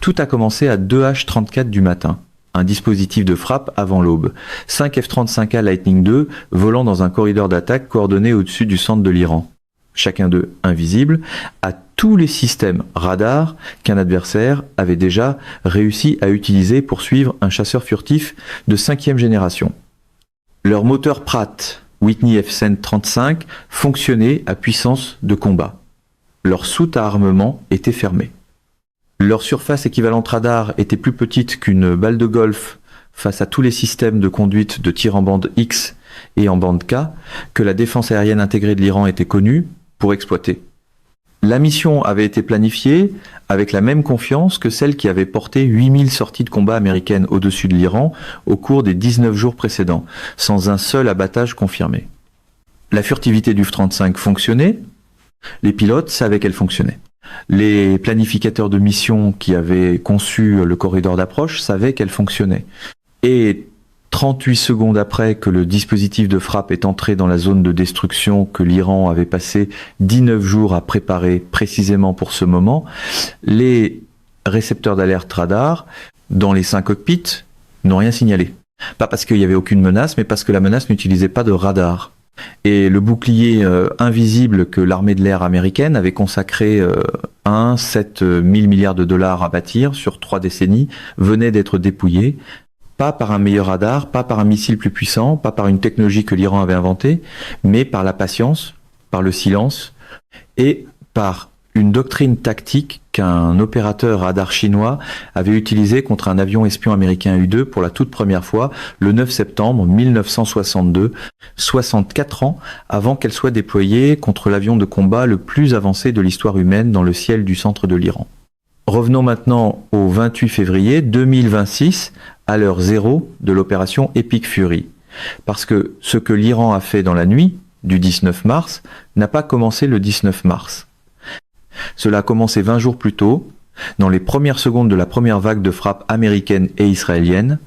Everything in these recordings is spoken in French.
Tout a commencé à 2h34 du matin. Un dispositif de frappe avant l'aube. 5 F-35A Lightning II volant dans un corridor d'attaque coordonné au-dessus du centre de l'Iran. Chacun d'eux invisible à tous les systèmes radars qu'un adversaire avait déjà réussi à utiliser pour suivre un chasseur furtif de 5e génération. Leur moteur Pratt Whitney F-135 fonctionnait à puissance de combat. Leur soute à armement était fermée. Leur surface équivalente radar était plus petite qu'une balle de golf face à tous les systèmes de conduite de tir en bande X et en bande K que la défense aérienne intégrée de l'Iran était connue pour exploiter. La mission avait été planifiée avec la même confiance que celle qui avait porté 8000 sorties de combat américaines au-dessus de l'Iran au cours des 19 jours précédents, sans un seul abattage confirmé. La furtivité du F-35 fonctionnait, les pilotes savaient qu'elle fonctionnait. Les planificateurs de mission qui avaient conçu le corridor d'approche savaient qu'elle fonctionnait. Et 38 secondes après que le dispositif de frappe est entré dans la zone de destruction que l'Iran avait passé 19 jours à préparer précisément pour ce moment, les récepteurs d'alerte radar dans les 5 cockpits n'ont rien signalé. Pas parce qu'il n'y avait aucune menace, mais parce que la menace n'utilisait pas de radar. Et le bouclier invisible que l'armée de l'air américaine avait consacré 7 000 milliards de dollars à bâtir sur 3 décennies venait d'être dépouillé. Pas par un meilleur radar, pas par un missile plus puissant, pas par une technologie que l'Iran avait inventée, mais par la patience, par le silence et par une doctrine tactique qu'un opérateur radar chinois avait utilisée contre un avion espion américain U-2 pour la toute première fois le 9 septembre 1962, 64 ans avant qu'elle soit déployée contre l'avion de combat le plus avancé de l'histoire humaine dans le ciel du centre de l'Iran. Revenons maintenant au 28 février 2026, à l'heure zéro de l'opération Epic Fury. Parce que ce que l'Iran a fait dans la nuit du 19 mars n'a pas commencé le 19 mars. Cela a commencé 20 jours plus tôt, dans les premières secondes de la première vague de frappes américaines et israéliennes,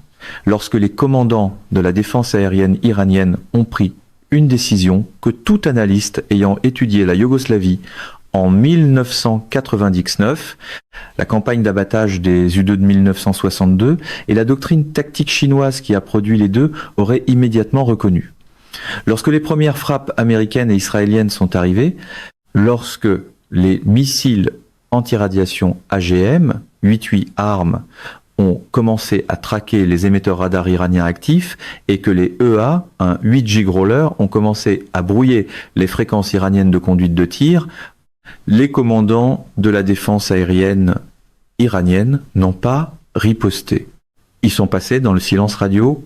lorsque les commandants de la défense aérienne iranienne ont pris une décision que tout analyste ayant étudié la Yougoslavie en 1999, la campagne d'abattage des U-2 de 1962 et la doctrine tactique chinoise qui a produit les deux auraient immédiatement reconnu. Lorsque les premières frappes américaines et israéliennes sont arrivées, lorsque les missiles anti-radiation AGM, 8-8 ARM, ont commencé à traquer les émetteurs radars iraniens actifs et que les EA, un 8 gigrawler, ont commencé à brouiller les fréquences iraniennes de conduite de tir, les commandants de la défense aérienne iranienne n'ont pas riposté. Ils sont passés dans le silence radio.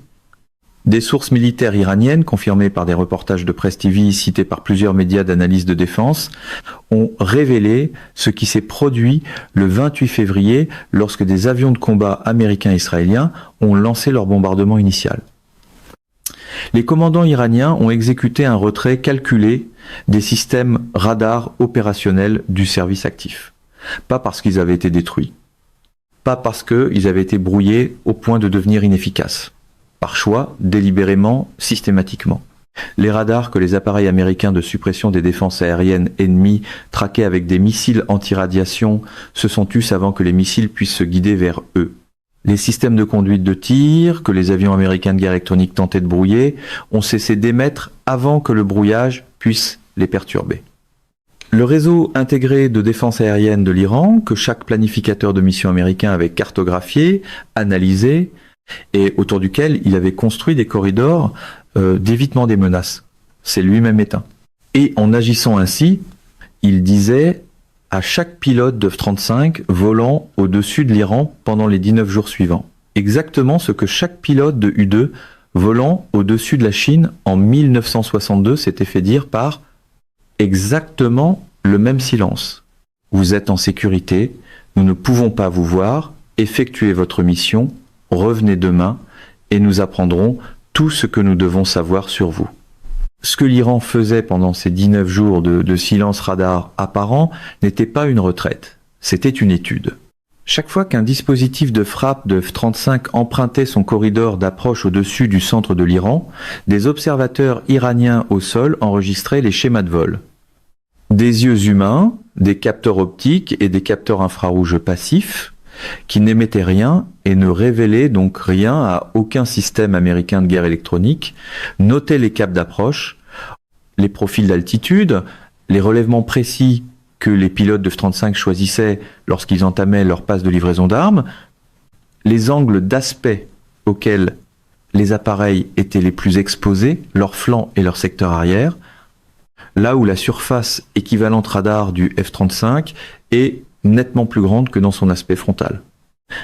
Des sources militaires iraniennes, confirmées par des reportages de Press TV cités par plusieurs médias d'analyse de défense, ont révélé ce qui s'est produit le 28 février lorsque des avions de combat américains et israéliens ont lancé leur bombardement initial. Les commandants iraniens ont exécuté un retrait calculé des systèmes radars opérationnels du service actif. Pas parce qu'ils avaient été détruits, pas parce qu'ils avaient été brouillés au point de devenir inefficaces. Par choix, délibérément, systématiquement. Les radars que les appareils américains de suppression des défenses aériennes ennemies traquaient avec des missiles anti-radiation se sont tus avant que les missiles puissent se guider vers eux. Les systèmes de conduite de tir, que les avions américains de guerre électronique tentaient de brouiller, ont cessé d'émettre avant que le brouillage puisse les perturber. Le réseau intégré de défense aérienne de l'Iran, que chaque planificateur de mission américain avait cartographié, analysé, et autour duquel il avait construit des corridors d'évitement des menaces. C'est lui-même éteint. Et en agissant ainsi, il disait à chaque pilote de F-35 volant au-dessus de l'Iran pendant les 19 jours suivants. Exactement ce que chaque pilote de U-2 volant au-dessus de la Chine en 1962 s'était fait dire par exactement le même silence. Vous êtes en sécurité, nous ne pouvons pas vous voir, effectuez votre mission, revenez demain et nous apprendrons tout ce que nous devons savoir sur vous. Ce que l'Iran faisait pendant ces 19 jours de silence radar apparent n'était pas une retraite, c'était une étude. Chaque fois qu'un dispositif de frappe de F-35 empruntait son corridor d'approche au-dessus du centre de l'Iran, des observateurs iraniens au sol enregistraient les schémas de vol. Des yeux humains, des capteurs optiques et des capteurs infrarouges passifs qui n'émettait rien et ne révélait donc rien à aucun système américain de guerre électronique, notait les caps d'approche, les profils d'altitude, les relèvements précis que les pilotes de F-35 choisissaient lorsqu'ils entamaient leur passe de livraison d'armes, les angles d'aspect auxquels les appareils étaient les plus exposés, leurs flancs et leur secteur arrière, là où la surface équivalente radar du F-35 est nettement plus grande que dans son aspect frontal.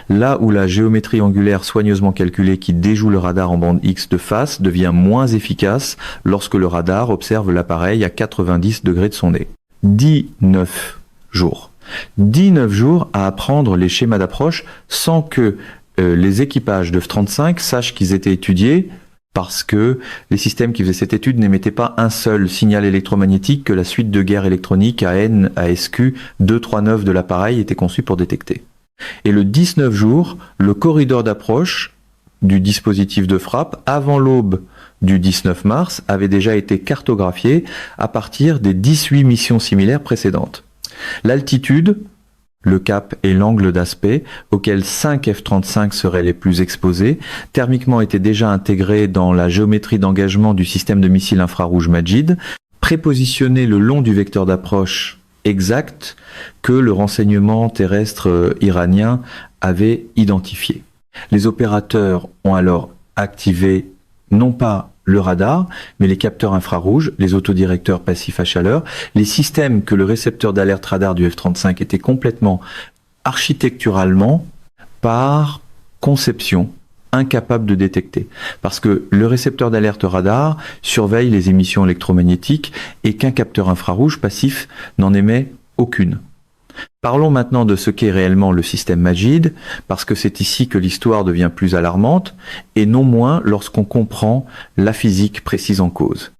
Là où la géométrie angulaire soigneusement calculée qui déjoue le radar en bande X de face devient moins efficace lorsque le radar observe l'appareil à 90 degrés de son nez. 19 jours. 19 jours à apprendre les schémas d'approche sans que les équipages de F-35 sachent qu'ils étaient étudiés, parce que les systèmes qui faisaient cette étude n'émettaient pas un seul signal électromagnétique que la suite de guerre électronique AN, ASQ 239 de l'appareil était conçue pour détecter. Et le 19 jours, le corridor d'approche du dispositif de frappe, avant l'aube du 19 mars, avait déjà été cartographié à partir des 18 missions similaires précédentes. L'altitude, le cap et l'angle d'aspect, auxquels 5 F-35 seraient les plus exposés, thermiquement étaient déjà intégrés dans la géométrie d'engagement du système de missiles infrarouge Majid, prépositionnés le long du vecteur d'approche exact que le renseignement terrestre iranien avait identifié. Les opérateurs ont alors activé non pas le radar, mais les capteurs infrarouges, les autodirecteurs passifs à chaleur, les systèmes que le récepteur d'alerte radar du F-35 était complètement architecturalement, par conception, incapable de détecter. Parce que le récepteur d'alerte radar surveille les émissions électromagnétiques et qu'un capteur infrarouge passif n'en émet aucune. Parlons maintenant de ce qu'est réellement le système Majid, parce que c'est ici que l'histoire devient plus alarmante, et non moins lorsqu'on comprend la physique précise en cause.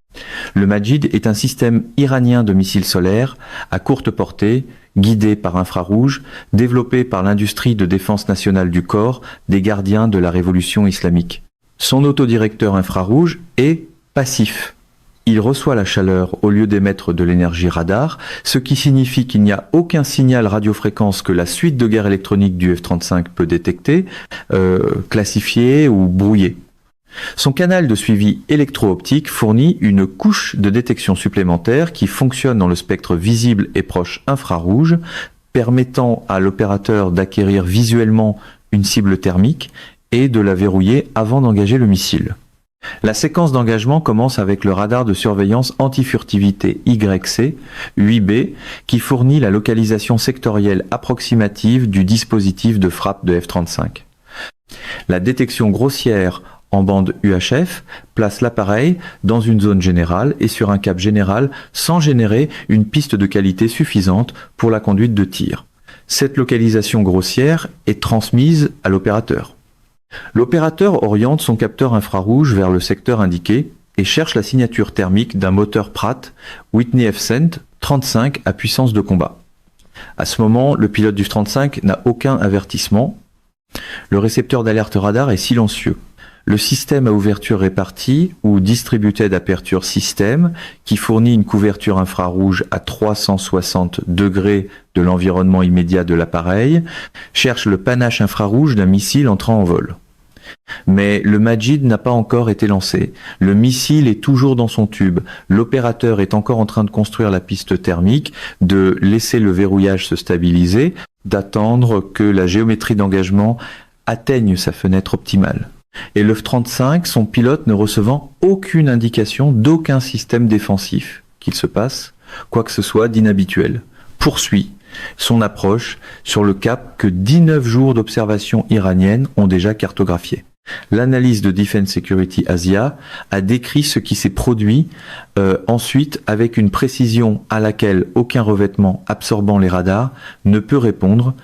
Le Majid est un système iranien de missiles solaires à courte portée, guidé par infrarouge, développé par l'industrie de défense nationale du corps des gardiens de la révolution islamique. Son autodirecteur infrarouge est passif. Il reçoit la chaleur au lieu d'émettre de l'énergie radar, ce qui signifie qu'il n'y a aucun signal radiofréquence que la suite de guerre électronique du F-35 peut détecter, classifier ou brouiller. Son canal de suivi électro-optique fournit une couche de détection supplémentaire qui fonctionne dans le spectre visible et proche infrarouge, permettant à l'opérateur d'acquérir visuellement une cible thermique et de la verrouiller avant d'engager le missile. La séquence d'engagement commence avec le radar de surveillance anti-furtivité YC 8B qui fournit la localisation sectorielle approximative du dispositif de frappe de F-35. La détection grossière en bande UHF place l'appareil dans une zone générale et sur un cap général sans générer une piste de qualité suffisante pour la conduite de tir. Cette localisation grossière est transmise à l'opérateur. L'opérateur oriente son capteur infrarouge vers le secteur indiqué et cherche la signature thermique d'un moteur Pratt Whitney F-Cent 35 à puissance de combat. À ce moment, le pilote du F-35 n'a aucun avertissement. Le récepteur d'alerte radar est silencieux. Le système à ouverture répartie, ou Distributed Aperture System, qui fournit une couverture infrarouge à 360 degrés de l'environnement immédiat de l'appareil, cherche le panache infrarouge d'un missile entrant en vol. Mais le Majid n'a pas encore été lancé. Le missile est toujours dans son tube. L'opérateur est encore en train de construire la piste thermique, de laisser le verrouillage se stabiliser, d'attendre que la géométrie d'engagement atteigne sa fenêtre optimale. Et le F-35, son pilote ne recevant aucune indication d'aucun système défensif qu'il se passe, quoi que ce soit d'inhabituel, poursuit son approche sur le cap que 19 jours d'observation iranienne ont déjà cartographié. L'analyse de Defense Security Asia a décrit ce qui s'est produit ensuite avec une précision à laquelle aucun revêtement absorbant les radars ne peut répondre.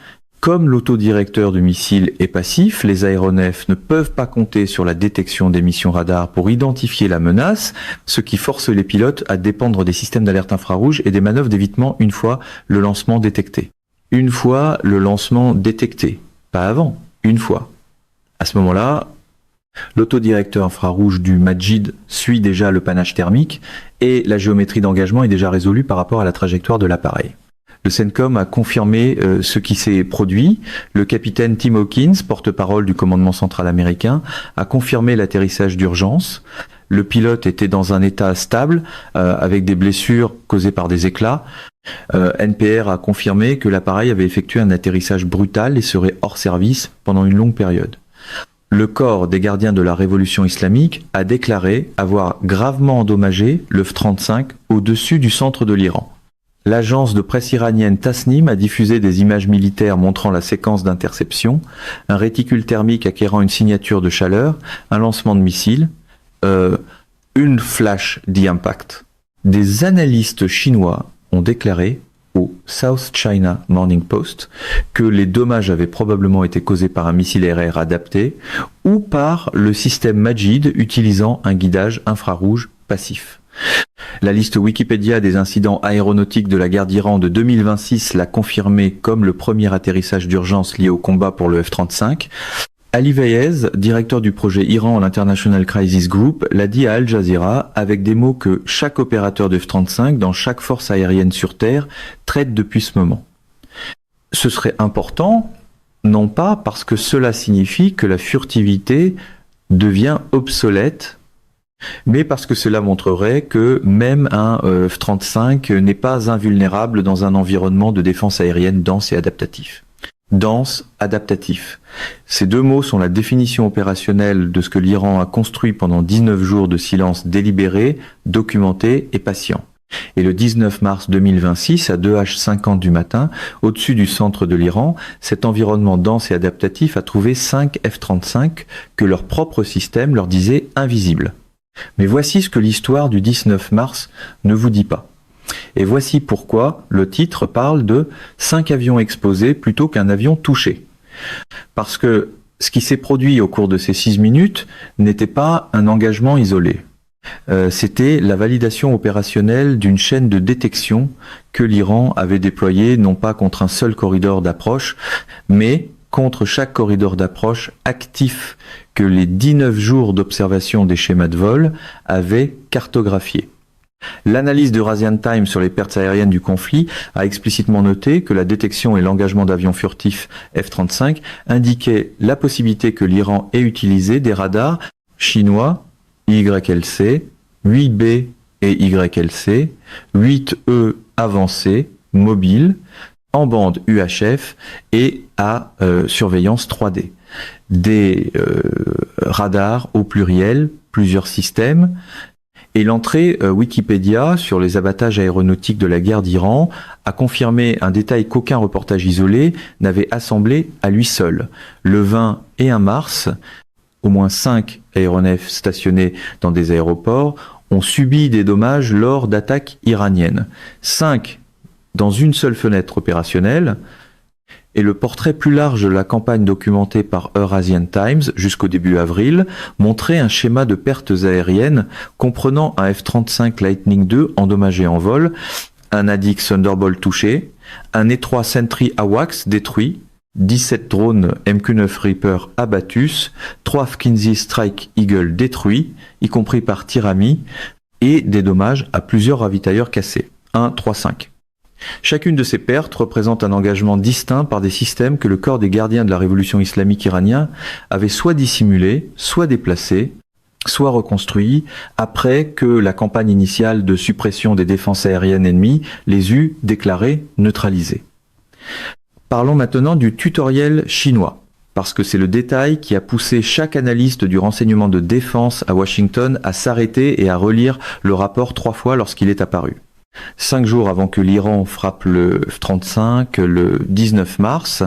Comme l'autodirecteur du missile est passif, les aéronefs ne peuvent pas compter sur la détection d'émissions radars pour identifier la menace, ce qui force les pilotes à dépendre des systèmes d'alerte infrarouge et des manœuvres d'évitement une fois le lancement détecté. Une fois le lancement détecté, pas avant, une fois. À ce moment-là, l'autodirecteur infrarouge du Majid suit déjà le panache thermique et la géométrie d'engagement est déjà résolue par rapport à la trajectoire de l'appareil. Le CENTCOM a confirmé ce qui s'est produit. Le capitaine Tim Hawkins, porte-parole du commandement central américain, a confirmé l'atterrissage d'urgence. Le pilote était dans un état stable, avec des blessures causées par des éclats. NPR a confirmé que l'appareil avait effectué un atterrissage brutal et serait hors service pendant une longue période. Le corps des gardiens de la révolution islamique a déclaré avoir gravement endommagé le F-35 au-dessus du centre de l'Iran. L'agence de presse iranienne Tasnim a diffusé des images militaires montrant la séquence d'interception, un réticule thermique acquérant une signature de chaleur, un lancement de missiles, une flash d'impact. Des analystes chinois ont déclaré au South China Morning Post que les dommages avaient probablement été causés par un missile aérien adapté ou par le système Majid utilisant un guidage infrarouge passif. La liste Wikipédia des incidents aéronautiques de la guerre d'Iran de 2026 l'a confirmé comme le premier atterrissage d'urgence lié au combat pour le F-35. Ali Vaez, directeur du projet Iran l'International Crisis Group, l'a dit à Al Jazeera avec des mots que chaque opérateur de F-35 dans chaque force aérienne sur Terre traite depuis ce moment. Ce serait important, non pas parce que cela signifie que la furtivité devient obsolète, mais parce que cela montrerait que même un F-35 n'est pas invulnérable dans un environnement de défense aérienne dense et adaptatif. Dense, adaptatif. Ces deux mots sont la définition opérationnelle de ce que l'Iran a construit pendant 19 jours de silence délibéré, documenté et patient. Et le 19 mars 2026, à 2h50 du matin, au-dessus du centre de l'Iran, cet environnement dense et adaptatif a trouvé 5 F-35 que leur propre système leur disait invisibles. Mais voici ce que l'histoire du 19 mars ne vous dit pas. Et voici pourquoi le titre parle de 5 avions exposés plutôt qu'un avion touché. Parce que ce qui s'est produit au cours de ces 6 minutes n'était pas un engagement isolé. C'était la validation opérationnelle d'une chaîne de détection que l'Iran avait déployée non pas contre un seul corridor d'approche, mais contre chaque corridor d'approche actif que les 19 jours d'observation des schémas de vol avaient cartographié. L'analyse d'Eurasian Times sur les pertes aériennes du conflit a explicitement noté que la détection et l'engagement d'avions furtifs F-35 indiquaient la possibilité que l'Iran ait utilisé des radars chinois YLC, 8B et YLC, 8E avancés, mobiles, en bande UHF et à surveillance 3D. Des radars au pluriel, plusieurs systèmes. Et l'entrée Wikipédia sur les abattages aéronautiques de la guerre d'Iran a confirmé un détail qu'aucun reportage isolé n'avait assemblé à lui seul. Le 20 et 1 mars, au moins 5 aéronefs stationnés dans des aéroports ont subi des dommages lors d'attaques iraniennes. 5 dans une seule fenêtre opérationnelle. Et le portrait plus large de la campagne documentée par Eurasian Times jusqu'au début avril montrait un schéma de pertes aériennes comprenant un F-35 Lightning II endommagé en vol, un ADIX Thunderbolt touché, un étroit Sentry AWACS détruit, 17 drones MQ-9 Reaper abattus, 3 F-15 Strike Eagle détruits, y compris par tir ami, et des dommages à plusieurs ravitailleurs cassés. 1, 3, 5. Chacune de ces pertes représente un engagement distinct par des systèmes que le corps des gardiens de la révolution islamique iranien avait soit dissimulés, soit déplacés, soit reconstruits après que la campagne initiale de suppression des défenses aériennes ennemies les eut déclarés neutralisés. Parlons maintenant du tutoriel chinois, parce que c'est le détail qui a poussé chaque analyste du renseignement de défense à Washington à s'arrêter et à relire le rapport 3 fois lorsqu'il est apparu. 5 jours avant que l'Iran frappe le F-35, le 19 mars,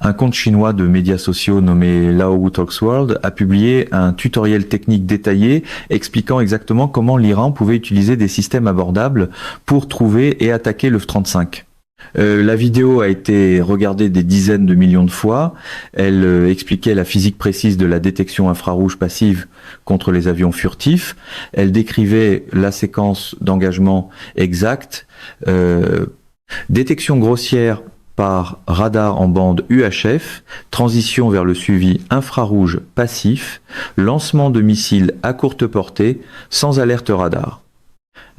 un compte chinois de médias sociaux nommé Lao Talks World a publié un tutoriel technique détaillé expliquant exactement comment l'Iran pouvait utiliser des systèmes abordables pour trouver et attaquer le F-35. La vidéo a été regardée des dizaines de millions de fois. Elle expliquait la physique précise de la détection infrarouge passive contre les avions furtifs. Elle décrivait la séquence d'engagement exacte. Détection grossière par radar en bande UHF, transition vers le suivi infrarouge passif, lancement de missiles à courte portée sans alerte radar.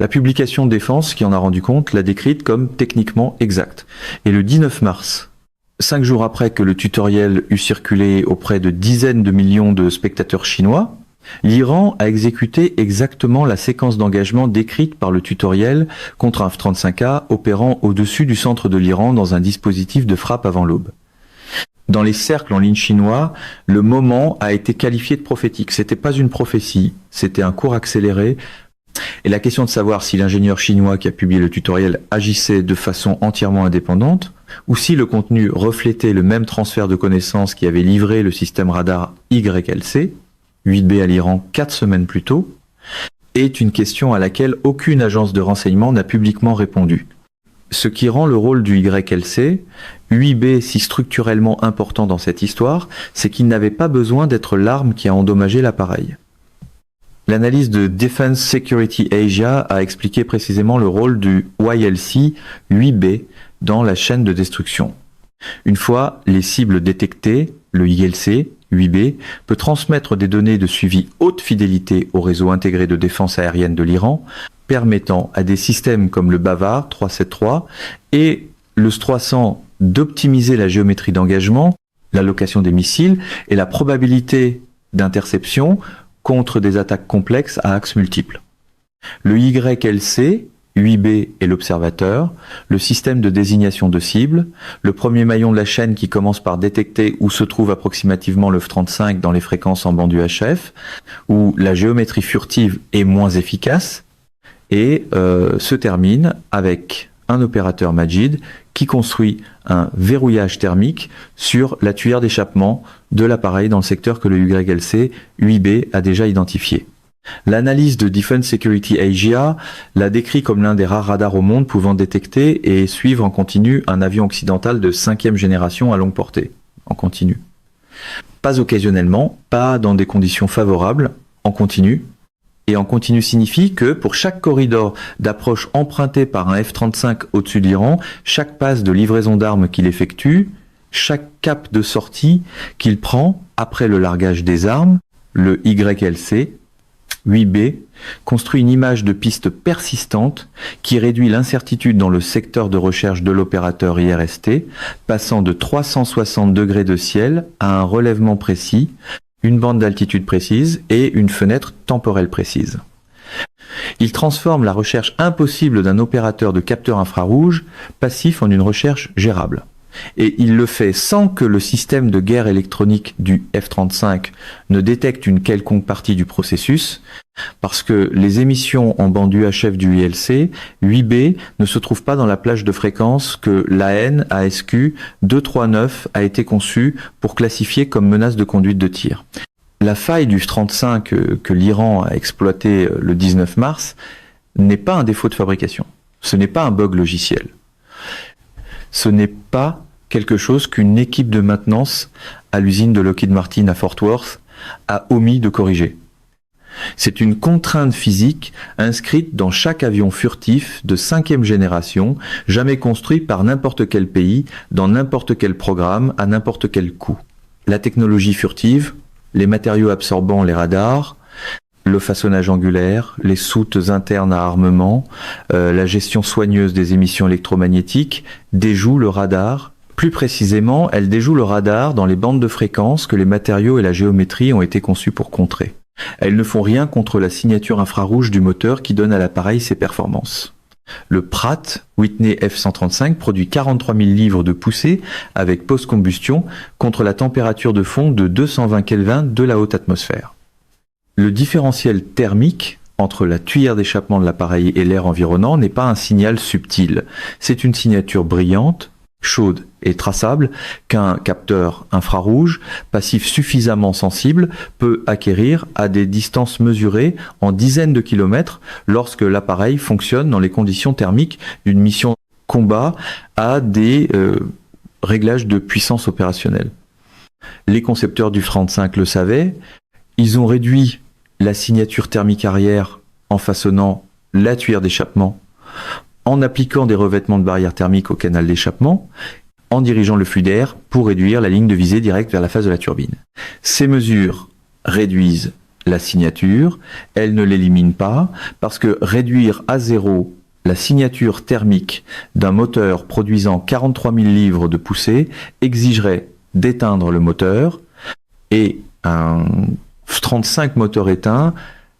La publication de Défense, qui en a rendu compte, l'a décrite comme techniquement exacte. Et le 19 mars, 5 jours après que le tutoriel eut circulé auprès de dizaines de millions de spectateurs chinois, l'Iran a exécuté exactement la séquence d'engagement décrite par le tutoriel contre un F-35A opérant au-dessus du centre de l'Iran dans un dispositif de frappe avant l'aube. Dans les cercles en ligne chinois, le moment a été qualifié de prophétique. C'était pas une prophétie, c'était un cours accéléré. Et la question de savoir si l'ingénieur chinois qui a publié le tutoriel agissait de façon entièrement indépendante, ou si le contenu reflétait le même transfert de connaissances qui avait livré le système radar YLC, 8B à l'Iran 4 semaines plus tôt, est une question à laquelle aucune agence de renseignement n'a publiquement répondu. Ce qui rend le rôle du YLC, 8B si structurellement important dans cette histoire, c'est qu'il n'avait pas besoin d'être l'arme qui a endommagé l'appareil. L'analyse de Defense Security Asia a expliqué précisément le rôle du YLC 8B dans la chaîne de destruction. Une fois les cibles détectées, le YLC 8B peut transmettre des données de suivi haute fidélité au réseau intégré de défense aérienne de l'Iran, permettant à des systèmes comme le Bavar 373 et le S-300 d'optimiser la géométrie d'engagement, l'allocation des missiles et la probabilité d'interception contre des attaques complexes à axes multiples. Le YLC 8B est l'observateur, le système de désignation de cible, le premier maillon de la chaîne qui commence par détecter où se trouve approximativement le F-35 dans les fréquences en bande UHF, où la géométrie furtive est moins efficace, et se termine avec un opérateur Majid qui construit un verrouillage thermique sur la tuyère d'échappement de l'appareil dans le secteur que le YLC 8B a déjà identifié. L'analyse de Defense Security Asia l'a décrit comme l'un des rares radars au monde pouvant détecter et suivre en continu un avion occidental de 5e génération à longue portée, en continu. Pas occasionnellement, pas dans des conditions favorables, en continu. Et en continu signifie que pour chaque corridor d'approche emprunté par un F-35 au-dessus de l'Iran, chaque passe de livraison d'armes qu'il effectue, chaque cap de sortie qu'il prend après le largage des armes, le YLC 8B, construit une image de piste persistante qui réduit l'incertitude dans le secteur de recherche de l'opérateur IRST, passant de 360 degrés de ciel à un relèvement précis, une bande d'altitude précise et une fenêtre temporelle précise. Il transforme la recherche impossible d'un opérateur de capteur infrarouge passif en une recherche gérable. Et il le fait sans que le système de guerre électronique du F-35 ne détecte une quelconque partie du processus, parce que les émissions en bande UHF du ILC 8B ne se trouvent pas dans la plage de fréquence que l'AN ASQ 239 a été conçue pour classifier comme menace de conduite de tir. La faille du F-35 que l'Iran a exploité le 19 mars n'est pas un défaut de fabrication. Ce n'est pas un bug logiciel. Ce n'est pas quelque chose qu'une équipe de maintenance à l'usine de Lockheed Martin à Fort Worth a omis de corriger. C'est une contrainte physique inscrite dans chaque avion furtif de 5e génération, jamais construit par n'importe quel pays, dans n'importe quel programme, à n'importe quel coût. La technologie furtive, les matériaux absorbant les radars, le façonnage angulaire, les soutes internes à armement, la gestion soigneuse des émissions électromagnétiques déjouent le radar. Plus précisément, elle déjoue le radar dans les bandes de fréquences que les matériaux et la géométrie ont été conçus pour contrer. Elles ne font rien contre la signature infrarouge du moteur qui donne à l'appareil ses performances. Le Pratt Whitney F135 produit 43 000 livres de poussée avec post-combustion contre la température de fond de 220 Kelvin de la haute atmosphère. Le différentiel thermique entre la tuyère d'échappement de l'appareil et l'air environnant n'est pas un signal subtil. C'est une signature brillante, chaude et traçable qu'un capteur infrarouge, passif suffisamment sensible, peut acquérir à des distances mesurées en dizaines de kilomètres lorsque l'appareil fonctionne dans les conditions thermiques d'une mission combat à des réglages de puissance opérationnelle. Les concepteurs du F-35 le savaient, ils ont réduit la signature thermique arrière en façonnant la tuyère d'échappement, en appliquant des revêtements de barrière thermique au canal d'échappement, en dirigeant le flux d'air pour réduire la ligne de visée directe vers la face de la turbine. Ces mesures réduisent la signature, elle ne l'élimine pas, parce que réduire à zéro la signature thermique d'un moteur produisant 43 000 livres de poussée exigerait d'éteindre le moteur, et un F-35 moteur éteint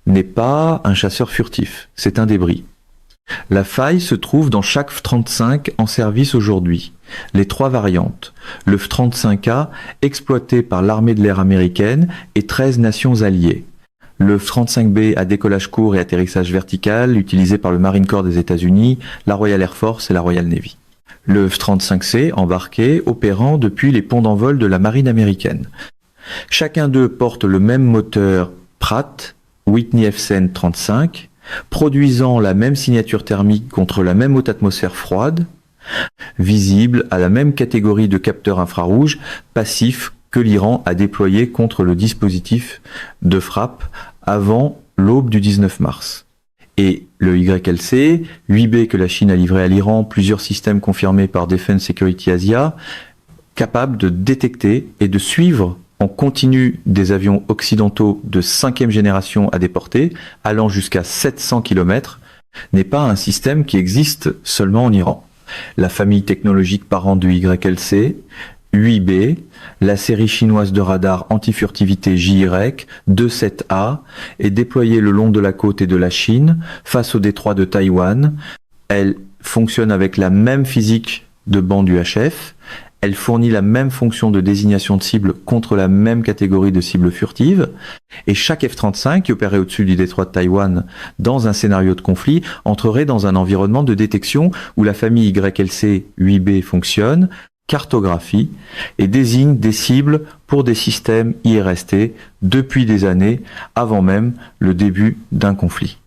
n'est pas un chasseur furtif, c'est un débris. La faille se trouve dans chaque F-35 en service aujourd'hui. Les 3 variantes, le F-35A exploité par l'armée de l'air américaine et 13 nations alliées. Le F-35B à décollage court et atterrissage vertical utilisé par le Marine Corps des États-Unis, la Royal Air Force et la Royal Navy. Le F-35C embarqué opérant depuis les ponts d'envol de la marine américaine. Chacun d'eux porte le même moteur Pratt Whitney FCN 35, produisant la même signature thermique contre la même haute atmosphère froide, visible à la même catégorie de capteurs infrarouges passifs que l'Iran a déployé contre le dispositif de frappe avant l'aube du 19 mars. Et le YLC, 8B que la Chine a livré à l'Iran, plusieurs systèmes confirmés par Defense Security Asia, capables de détecter et de suivre en continu des avions occidentaux de 5e génération à déporter, allant jusqu'à 700 km, n'est pas un système qui existe seulement en Iran. La famille technologique parente du YLC, 8B, la série chinoise de radars anti-furtivité JY-27A est déployée le long de la côte et de la Chine, face au détroit de Taïwan. Elle fonctionne avec la même physique de bande UHF. Elle fournit la même fonction de désignation de cible contre la même catégorie de cibles furtives. Et chaque F-35 qui opérait au-dessus du détroit de Taïwan dans un scénario de conflit entrerait dans un environnement de détection où la famille YLC 8B fonctionne, cartographie et désigne des cibles pour des systèmes IRST depuis des années avant même le début d'un conflit.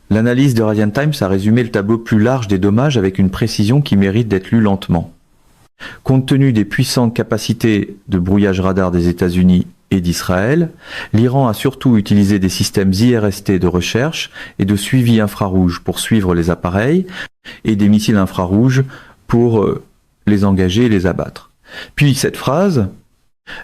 L'analyse de Radiant Times a résumé le tableau plus large des dommages avec une précision qui mérite d'être lue lentement. Compte tenu des puissantes capacités de brouillage radar des États-Unis et d'Israël, l'Iran a surtout utilisé des systèmes IRST de recherche et de suivi infrarouge pour suivre les appareils et des missiles infrarouges pour les engager et les abattre. Puis cette phrase,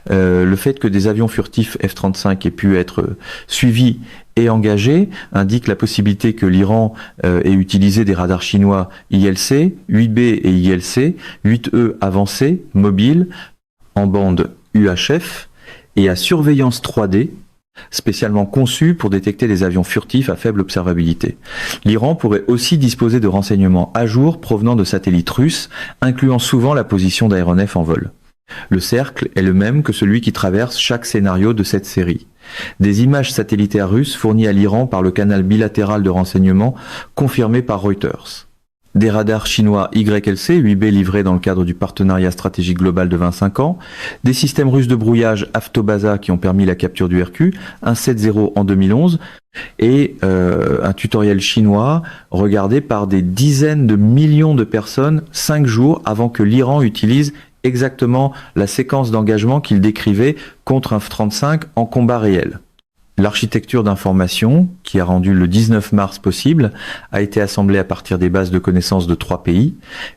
le fait que des avions furtifs F-35 aient pu être suivis et engagés indique la possibilité que l'Iran ait utilisé des radars chinois ILC, 8B et ILC, 8E avancés, mobiles, en bande UHF et à surveillance 3D, spécialement conçus pour détecter des avions furtifs à faible observabilité. L'Iran pourrait aussi disposer de renseignements à jour provenant de satellites russes, incluant souvent la position d'aéronefs en vol. Le cercle est le même que celui qui traverse chaque scénario de cette série. Des images satellitaires russes fournies à l'Iran par le canal bilatéral de renseignement confirmé par Reuters. Des radars chinois YLC, 8B livrés dans le cadre du partenariat stratégique global de 25 ans, des systèmes russes de brouillage Avtobaza qui ont permis la capture du RQ, un 7.0 en 2011, et un tutoriel chinois regardé par des dizaines de millions de personnes 5 jours avant que l'Iran utilise exactement la séquence d'engagement qu'il décrivait contre un F-35 en combat réel. L'architecture d'information, qui a rendu le 19 mars possible, a été assemblée à partir des bases de connaissances de 3 pays,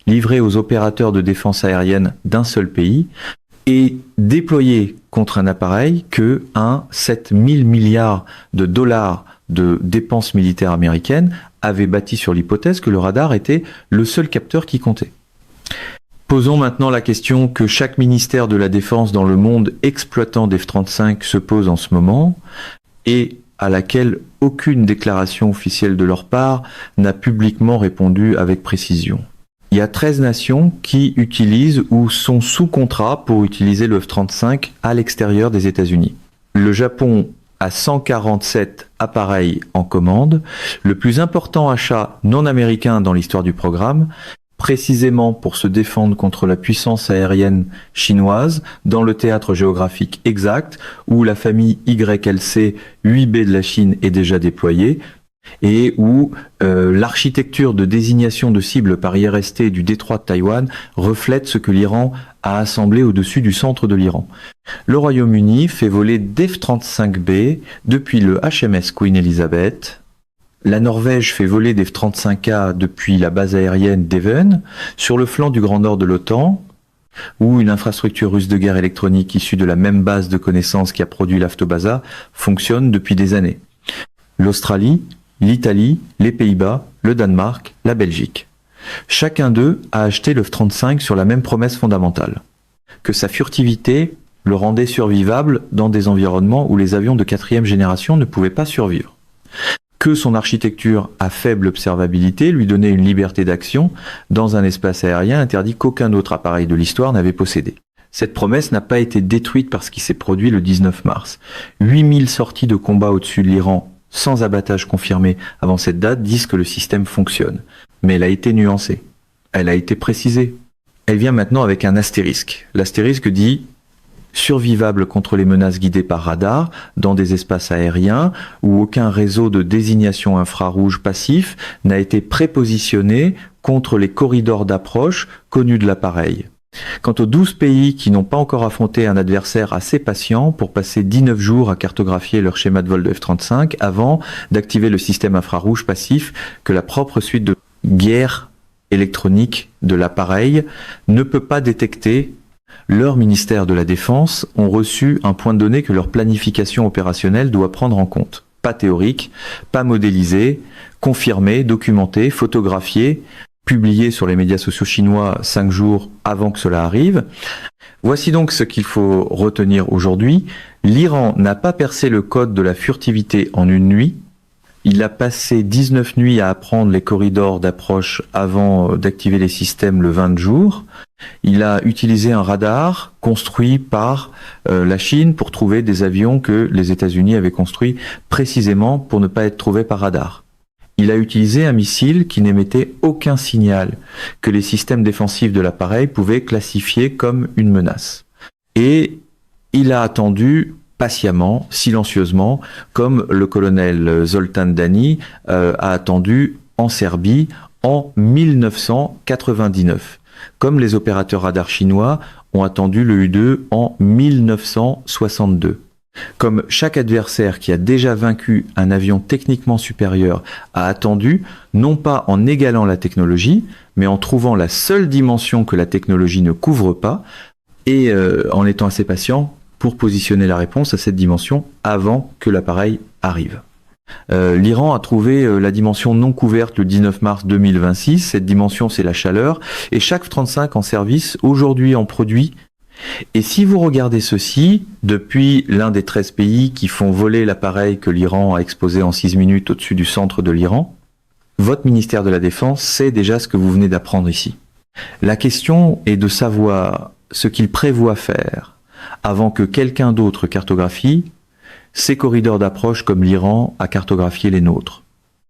livrée aux opérateurs de défense aérienne d'un seul pays, et déployée contre un appareil que 7 000 milliards de dollars de dépenses militaires américaines avaient bâti sur l'hypothèse que le radar était le seul capteur qui comptait. Posons maintenant la question que chaque ministère de la Défense dans le monde exploitant des F-35 se pose en ce moment et à laquelle aucune déclaration officielle de leur part n'a publiquement répondu avec précision. Il y a 13 nations qui utilisent ou sont sous contrat pour utiliser le F-35 à l'extérieur des États-Unis. Le Japon a 147 appareils en commande, le plus important achat non américain dans l'histoire du programme, précisément pour se défendre contre la puissance aérienne chinoise dans le théâtre géographique exact où la famille YLC 8B de la Chine est déjà déployée et où l'architecture de désignation de cibles par IRST du détroit de Taïwan reflète ce que l'Iran a assemblé au-dessus du centre de l'Iran. Le Royaume-Uni fait voler des F-35B depuis le HMS Queen Elizabeth. La Norvège fait voler des F-35A depuis la base aérienne d'Even, sur le flanc du Grand Nord de l'OTAN. où une infrastructure russe de guerre électronique issue de la même base de connaissances qui a produit l'Aftobaza fonctionne depuis des années. L'Australie, l'Italie, les Pays-Bas, le Danemark, la Belgique. Chacun d'eux a acheté le F-35 sur la même promesse fondamentale, que sa furtivité le rendait survivable dans des environnements où les avions de 4e génération ne pouvaient pas survivre, que son architecture à faible observabilité lui donnait une liberté d'action dans un espace aérien interdit qu'aucun autre appareil de l'histoire n'avait possédé. Cette promesse n'a pas été détruite par ce qui s'est produit le 19 mars. 8000 sorties de combat au-dessus de l'Iran sans abattage confirmé avant cette date disent que le système fonctionne. Mais elle a été nuancée. Elle a été précisée. Elle vient maintenant avec un astérisque. L'astérisque dit survivable contre les menaces guidées par radar dans des espaces aériens où aucun réseau de désignation infrarouge passif n'a été prépositionné contre les corridors d'approche connus de l'appareil. Quant aux 12 pays qui n'ont pas encore affronté un adversaire assez patient pour passer 19 jours à cartographier leur schéma de vol de F-35 avant d'activer le système infrarouge passif que la propre suite de guerre électronique de l'appareil ne peut pas détecter, leur ministère de la Défense ont reçu un point de données que leur planification opérationnelle doit prendre en compte. Pas théorique, pas modélisé, confirmé, documenté, photographié, publié sur les médias sociaux chinois 5 jours avant que cela arrive. Voici donc ce qu'il faut retenir aujourd'hui. L'Iran n'a pas percé le code de la furtivité en une nuit. Il a passé 19 nuits à apprendre les corridors d'approche avant d'activer les systèmes le 20 jours. Il a utilisé un radar construit par la Chine pour trouver des avions que les États-Unis avaient construits précisément pour ne pas être trouvés par radar. Il a utilisé un missile qui n'émettait aucun signal, que les systèmes défensifs de l'appareil pouvaient classifier comme une menace. Et il a attendu patiemment, silencieusement, comme le colonel Zoltan Dani a attendu en Serbie en 1999, comme les opérateurs radars chinois ont attendu le U-2 en 1962. Comme chaque adversaire qui a déjà vaincu un avion techniquement supérieur a attendu, non pas en égalant la technologie, mais en trouvant la seule dimension que la technologie ne couvre pas, et en étant assez patient pour positionner la réponse à cette dimension avant que l'appareil arrive. L'Iran a trouvé la dimension non couverte le 19 mars 2026, cette dimension c'est la chaleur, et chaque F-35 en service aujourd'hui en produit. Et si vous regardez ceci, depuis l'un des 13 pays qui font voler l'appareil que l'Iran a exposé en 6 minutes au-dessus du centre de l'Iran, votre ministère de la Défense sait déjà ce que vous venez d'apprendre ici. La question est de savoir ce qu'il prévoit faire avant que quelqu'un d'autre cartographie ces corridors d'approche comme l'Iran a cartographié les nôtres.